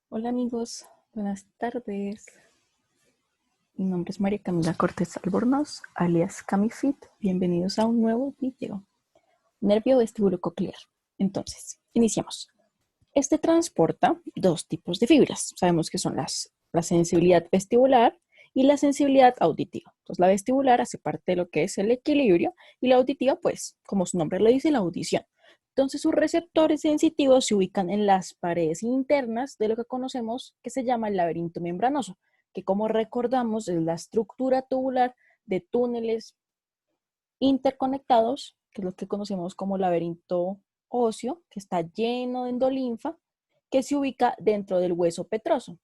Hola amigos, buenas tardes. Mi nombre es María Camila Cortés Albornoz, alias Camifit. Bienvenidos a un nuevo video. Nervio vestibulococlear. Entonces, iniciamos. Este transporta dos tipos de fibras. Sabemos que son la sensibilidad vestibular y la sensibilidad auditiva. Entonces, la vestibular hace parte de lo que es el equilibrio y la auditiva, pues, como su nombre lo dice, la audición. Entonces, sus receptores sensitivos se ubican en las paredes internas de lo que conocemos que se llama el laberinto membranoso, que como recordamos es la estructura tubular de túneles interconectados, que es lo que conocemos como laberinto óseo, que está lleno de endolinfa, que se ubica dentro del hueso petroso.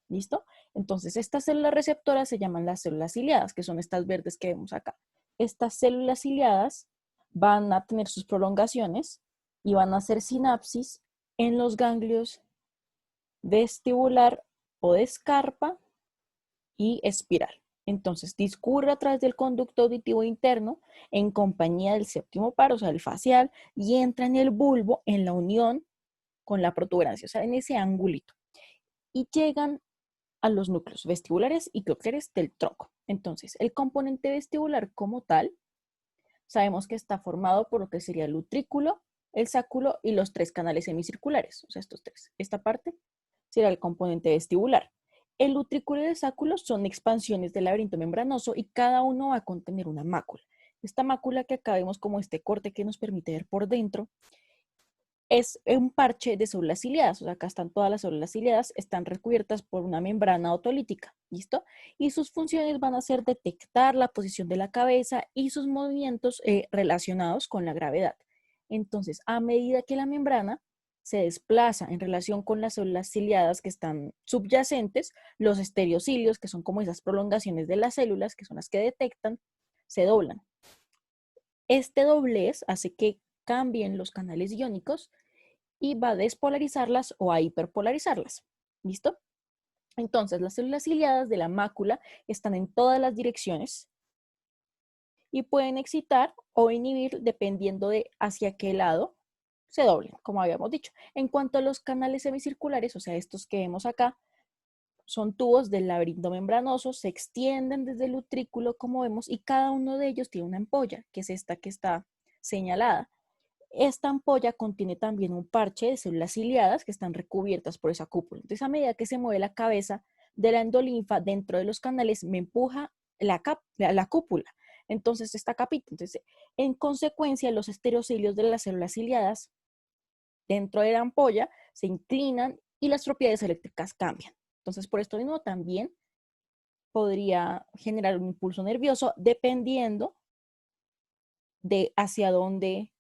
¿Listo? Entonces, estas células receptoras se llaman las células ciliadas, que son estas verdes que vemos acá. Estas células ciliadas van a tener sus prolongaciones y van a hacer sinapsis en los ganglios vestibular o de escarpa y espiral. Entonces, discurre a través del conducto auditivo interno en compañía del séptimo par, o sea, el facial, y entra en el bulbo en la unión con la protuberancia, o sea, en ese angulito. Y llegan a los núcleos vestibulares y cocleares del tronco. Entonces, el componente vestibular como tal, sabemos que está formado por lo que sería el utrículo, el sáculo y los tres canales semicirculares, o sea, estos tres. Esta parte será el componente vestibular. El utrículo y el sáculo son expansiones del laberinto membranoso y cada uno va a contener una mácula. Esta mácula que acá vemos como este corte que nos permite ver por dentro es un parche de células ciliadas. O sea, acá están todas las células ciliadas, están recubiertas por una membrana otolítica, ¿listo? Y sus funciones van a ser detectar la posición de la cabeza y sus movimientos relacionados con la gravedad. Entonces, a medida que la membrana se desplaza en relación con las células ciliadas que están subyacentes, los estereocilios, que son como esas prolongaciones de las células, que son las que detectan, se doblan. Este doblez hace que cambien los canales iónicos y va a despolarizarlas o a hiperpolarizarlas. ¿Listo? Entonces, las células ciliadas de la mácula están en todas las direcciones y pueden excitar o inhibir dependiendo de hacia qué lado se doblen, como habíamos dicho. En cuanto a los canales semicirculares, o sea, estos que vemos acá, son tubos del laberinto membranoso, se extienden desde el utrículo, como vemos, y cada uno de ellos tiene una ampolla, que es esta que está señalada. Esta ampolla contiene también un parche de células ciliadas que están recubiertas por esa cúpula. Entonces, a medida que se mueve la cabeza de la endolinfa dentro de los canales, me empuja la cúpula. Entonces, esta capita. Entonces, en consecuencia, los estereocilios de las células ciliadas dentro de la ampolla se inclinan y las propiedades eléctricas cambian. Entonces, por esto mismo también podría generar un impulso nervioso dependiendo de hacia dónde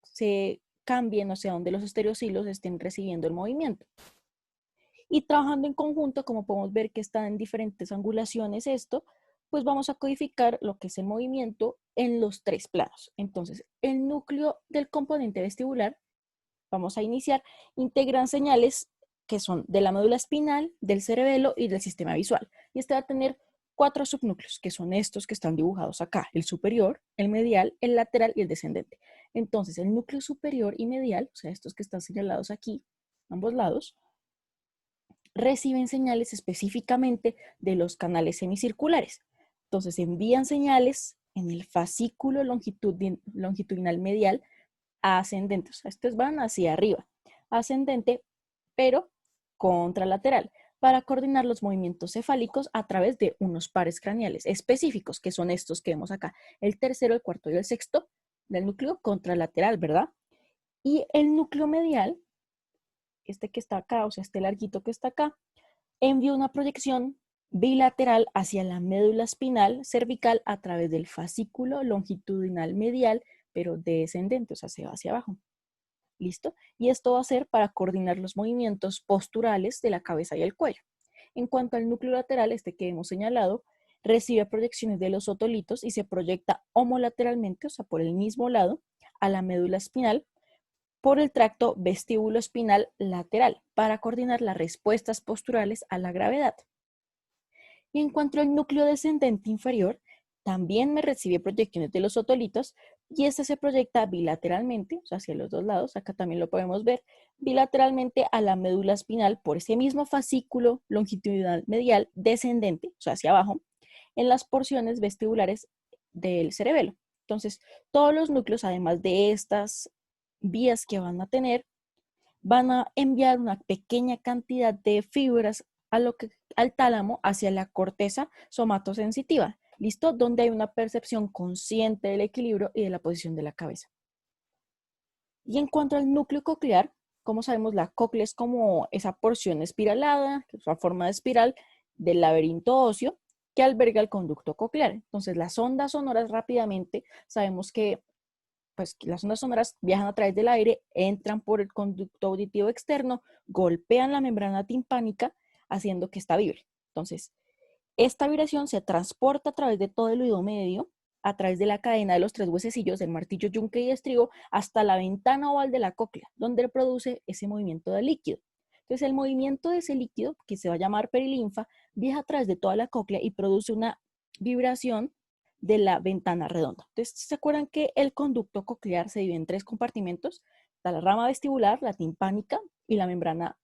se cambien, o sea, donde los estereocilios estén recibiendo el movimiento. Y trabajando en conjunto, como podemos ver que están en diferentes angulaciones esto, pues vamos a codificar lo que es el movimiento en los tres planos. Entonces, el núcleo del componente vestibular, vamos a iniciar, integran señales que son de la médula espinal, del cerebelo y del sistema visual. Y este va a tener cuatro subnúcleos, que son estos que están dibujados acá, el superior, el medial, el lateral y el descendente. Entonces, el núcleo superior y medial, o sea, estos que están señalados aquí, ambos lados, reciben señales específicamente de los canales semicirculares. Entonces, envían señales en el fascículo longitudinal medial ascendente. O sea, estos van hacia arriba, ascendente, pero contralateral, para coordinar los movimientos cefálicos a través de unos pares craneales específicos, que son estos que vemos acá, el tercero, el cuarto y el sexto del núcleo contralateral, ¿verdad? Y el núcleo medial, este que está acá, o sea, este larguito que está acá, envía una proyección bilateral hacia la médula espinal cervical a través del fascículo longitudinal medial, pero descendente, o sea, se va hacia abajo. ¿Listo? Y esto va a ser para coordinar los movimientos posturales de la cabeza y el cuello. En cuanto al núcleo lateral, este que hemos señalado, recibe proyecciones de los otolitos y se proyecta homolateralmente, o sea, por el mismo lado, a la médula espinal por el tracto vestíbulo espinal lateral para coordinar las respuestas posturales a la gravedad. Y en cuanto al núcleo descendente inferior, también me recibe proyecciones de los otolitos, y este se proyecta bilateralmente, o sea, hacia los dos lados, acá también lo podemos ver, bilateralmente a la médula espinal por ese mismo fascículo longitudinal medial descendente, o sea, hacia abajo, en las porciones vestibulares del cerebelo. Entonces, todos los núcleos, además de estas vías que van a tener, van a enviar una pequeña cantidad de fibras al tálamo hacia la corteza somatosensitiva, ¿listo? Donde hay una percepción consciente del equilibrio y de la posición de la cabeza. Y en cuanto al núcleo coclear, como sabemos, la cóclea es como esa porción espiralada, que es una forma de espiral del laberinto óseo que alberga el conducto coclear. Entonces, las ondas sonoras rápidamente, sabemos que pues las ondas sonoras viajan a través del aire, entran por el conducto auditivo externo, golpean la membrana timpánica, haciendo que ésta vibre. Entonces, esta vibración se transporta a través de todo el oído medio, a través de la cadena de los tres huesecillos del martillo, yunque y estribo, hasta la ventana oval de la cóclea, donde produce ese movimiento de líquido. Entonces, el movimiento de ese líquido, que se va a llamar perilinfa, viaja a través de toda la cóclea y produce una vibración de la ventana redonda. Entonces, ¿se acuerdan que el conducto coclear se divide en tres compartimentos? Está la rama vestibular, la timpánica y la membrana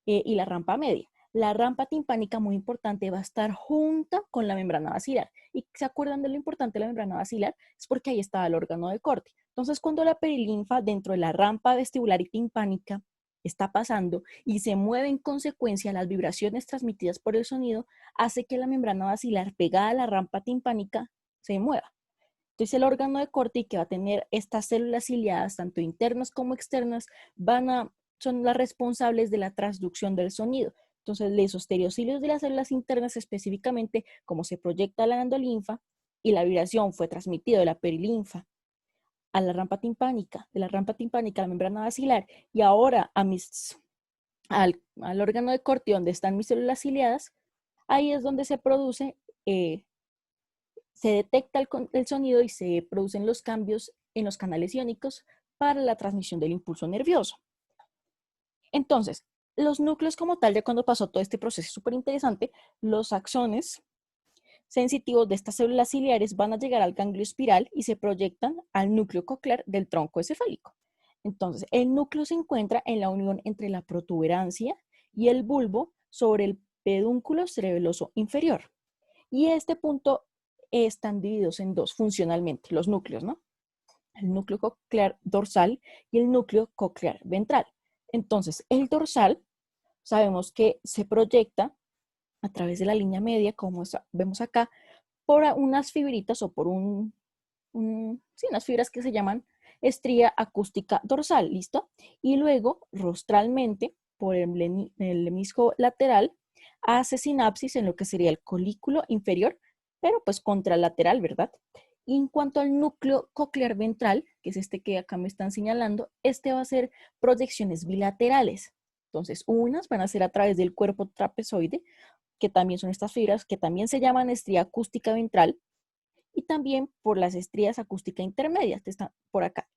y la rampa media. La rampa timpánica, muy importante, va a estar junta con la membrana basilar. ¿Y se acuerdan de lo importante de la membrana basilar? Es porque ahí está el órgano de corte. Entonces, cuando la perilinfa dentro de la rampa vestibular y timpánica está pasando y se mueve en consecuencia las vibraciones transmitidas por el sonido, hace que la membrana basilar pegada a la rampa timpánica se mueva. Entonces el órgano de corte que va a tener estas células ciliadas, tanto internas como externas, son las responsables de la transducción del sonido. Entonces los estereocilios de las células internas específicamente, como se proyecta la endolinfa y la vibración fue transmitida de la perilinfa a la rampa timpánica, de la rampa timpánica a la membrana basilar y ahora al órgano de corte donde están mis células ciliadas, ahí es donde se produce, se detecta el sonido y se producen los cambios en los canales iónicos para la transmisión del impulso nervioso. Entonces, los núcleos como tal, ya cuando pasó todo este proceso súper interesante, los axones sensitivos de estas células ciliares van a llegar al ganglio espiral y se proyectan al núcleo coclear del tronco encefálico. Entonces, el núcleo se encuentra en la unión entre la protuberancia y el bulbo sobre el pedúnculo cerebeloso inferior. Y este punto están divididos en dos funcionalmente, los núcleos, ¿no? El núcleo coclear dorsal y el núcleo coclear ventral. Entonces, el dorsal sabemos que se proyecta a través de la línea media, como vemos acá, por unas fibritas o por sí, unas fibras que se llaman estría acústica dorsal, ¿listo? Y luego, rostralmente, por el hemisco lateral, hace sinapsis en lo que sería el colículo inferior, pero pues contralateral, ¿verdad? Y en cuanto al núcleo coclear ventral, que es este que acá me están señalando, este va a ser proyecciones bilaterales. Entonces, unas van a ser a través del cuerpo trapezoide, que también son estas fibras, que también se llaman estría acústica ventral, y también por las estrías acústica intermedias, que están por acá.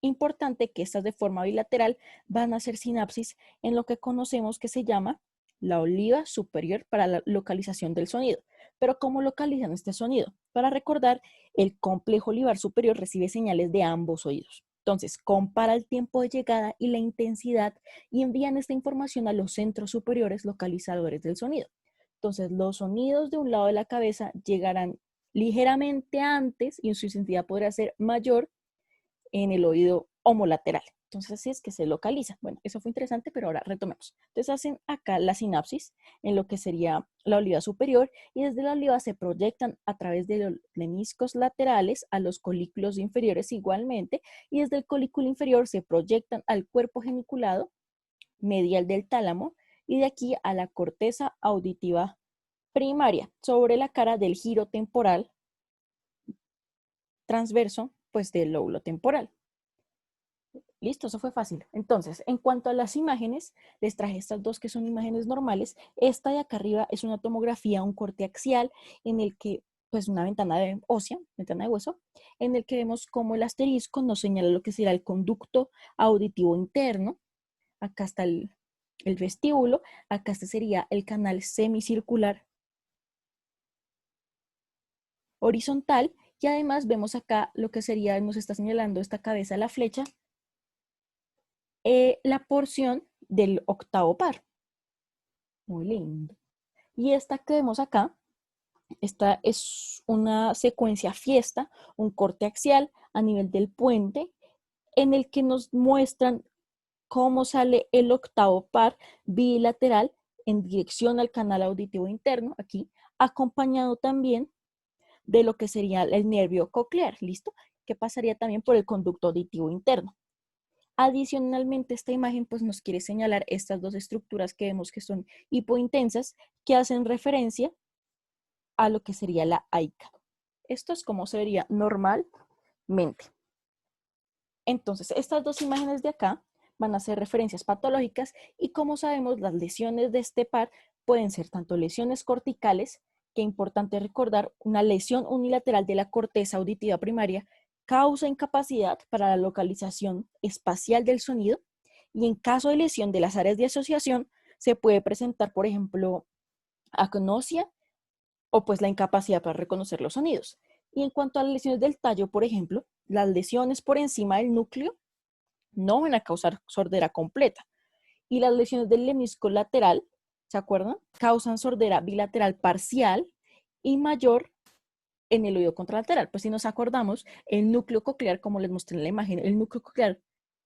Importante que estas de forma bilateral van a hacer sinapsis en lo que conocemos que se llama la oliva superior para la localización del sonido. Pero ¿cómo localizan este sonido? Para recordar, el complejo olivar superior recibe señales de ambos oídos. Entonces, compara el tiempo de llegada y la intensidad y envían esta información a los centros superiores localizadores del sonido. Entonces, los sonidos de un lado de la cabeza llegarán ligeramente antes y su intensidad podrá ser mayor en el oído homolateral. Entonces, así es que se localiza. Bueno, eso fue interesante, pero ahora retomemos. Entonces, hacen acá la sinapsis en lo que sería la oliva superior y desde la oliva se proyectan a través de los lemniscos laterales a los colículos inferiores igualmente y desde el colículo inferior se proyectan al cuerpo geniculado medial del tálamo y de aquí a la corteza auditiva primaria sobre la cara del giro temporal transverso pues del lóbulo temporal. Listo, eso fue fácil. Entonces, en cuanto a las imágenes, les traje estas dos que son imágenes normales. Esta de acá arriba es una tomografía, un corte axial en el que, pues una ventana de ósea, ventana de hueso, en el que vemos cómo el asterisco nos señala lo que será el conducto auditivo interno. Acá está el vestíbulo, acá este sería el canal semicircular horizontal Y además vemos acá lo que sería, nos está señalando esta cabeza de la flecha, la porción del octavo par. Muy lindo. Y esta que vemos acá, esta es una secuencia fiesta, un corte axial a nivel del puente, en el que nos muestran cómo sale el octavo par bilateral en dirección al canal auditivo interno, aquí, acompañado también de lo que sería el nervio coclear, ¿listo? Que pasaría también por el conducto auditivo interno. Adicionalmente, esta imagen pues nos quiere señalar estas dos estructuras que vemos que son hipointensas, que hacen referencia a lo que sería la AICA. Esto es como se vería normalmente. Entonces, estas dos imágenes de acá van a ser referencias patológicas y como sabemos, las lesiones de este par pueden ser tanto lesiones corticales, que es importante recordar, una lesión unilateral de la corteza auditiva primaria causa incapacidad para la localización espacial del sonido y en caso de lesión de las áreas de asociación se puede presentar, por ejemplo, agnosia o pues la incapacidad para reconocer los sonidos. Y en cuanto a las lesiones del tallo, por ejemplo, las lesiones por encima del núcleo no van a causar sordera completa. Y las lesiones del lemnisco lateral, ¿se acuerdan? Causan sordera bilateral parcial y mayor en el oído contralateral. Pues si nos acordamos, el núcleo coclear, como les mostré en la imagen, el núcleo coclear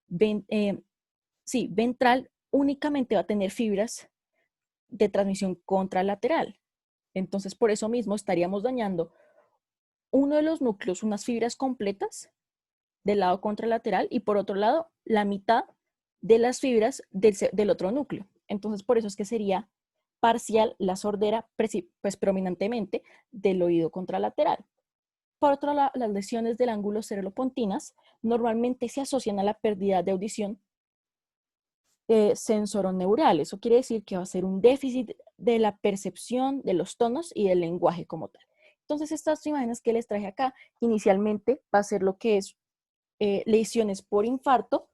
ventral únicamente va a tener fibras de transmisión contralateral. Entonces, por eso mismo estaríamos dañando uno de los núcleos, unas fibras completas del lado contralateral y por otro lado, la mitad de las fibras del otro núcleo. Entonces, por eso es que sería parcial la sordera, pues predominantemente del oído contralateral. Por otro lado, las lesiones del ángulo cerebropontinas normalmente se asocian a la pérdida de audición sensoroneural. Eso quiere decir que va a ser un déficit de la percepción de los tonos y del lenguaje como tal. Entonces, estas imágenes que les traje acá, inicialmente va a ser lo que es lesiones por infarto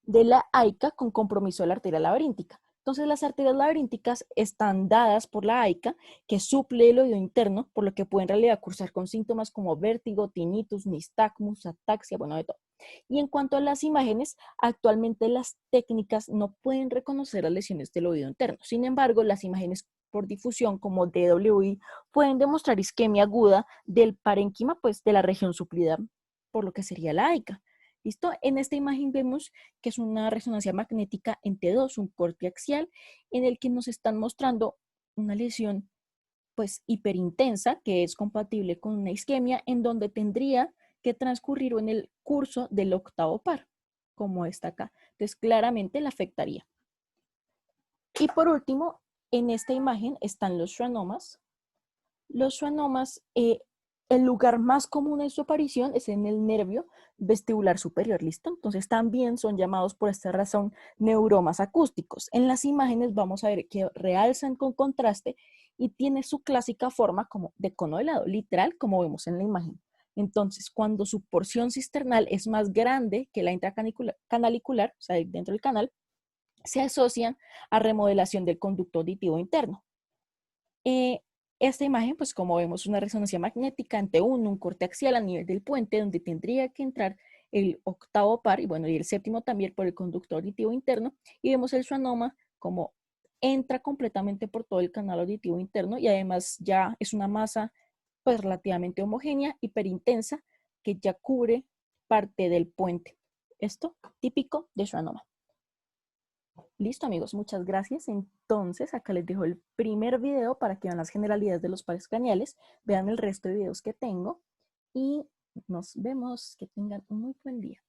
de la AICA con compromiso de la arteria laberíntica. Entonces, las arterias laberínticas están dadas por la AICA, que suple el oído interno, por lo que pueden en realidad cursar con síntomas como vértigo, tinnitus, nistagmus, ataxia, bueno, de todo. Y en cuanto a las imágenes, actualmente las técnicas no pueden reconocer las lesiones del oído interno. Sin embargo, las imágenes por difusión como DWI pueden demostrar isquemia aguda del parénquima, pues de la región suplida por lo que sería la AICA. ¿Listo? En esta imagen vemos que es una resonancia magnética en T2, un corte axial, en el que nos están mostrando una lesión pues hiperintensa, que es compatible con una isquemia, en donde tendría que transcurrir en el curso del octavo par, como está acá. Entonces, claramente la afectaría. Y por último, en esta imagen están los schwannomas. Los schwannomas, el lugar más común de su aparición es en el nervio vestibular superior, ¿listo? Entonces también son llamados por esta razón neuromas acústicos. En las imágenes vamos a ver que realzan con contraste y tiene su clásica forma como de cono helado, literal, como vemos en la imagen. Entonces, cuando su porción cisternal es más grande que la intracanalicular, o sea, dentro del canal, se asocian a remodelación del conducto auditivo interno. Esta imagen, pues como vemos, una resonancia magnética ante un corte axial a nivel del puente, donde tendría que entrar el octavo par, y bueno, y el séptimo también por el conducto auditivo interno, y vemos el schwannoma como entra completamente por todo el canal auditivo interno, y además ya es una masa pues relativamente homogénea, hiperintensa, que ya cubre parte del puente. Esto típico de schwannoma. Listo, amigos, muchas gracias. Entonces, acá les dejo el primer video para que vean las generalidades de los pares craneales, vean el resto de videos que tengo y nos vemos. Que tengan un muy buen día.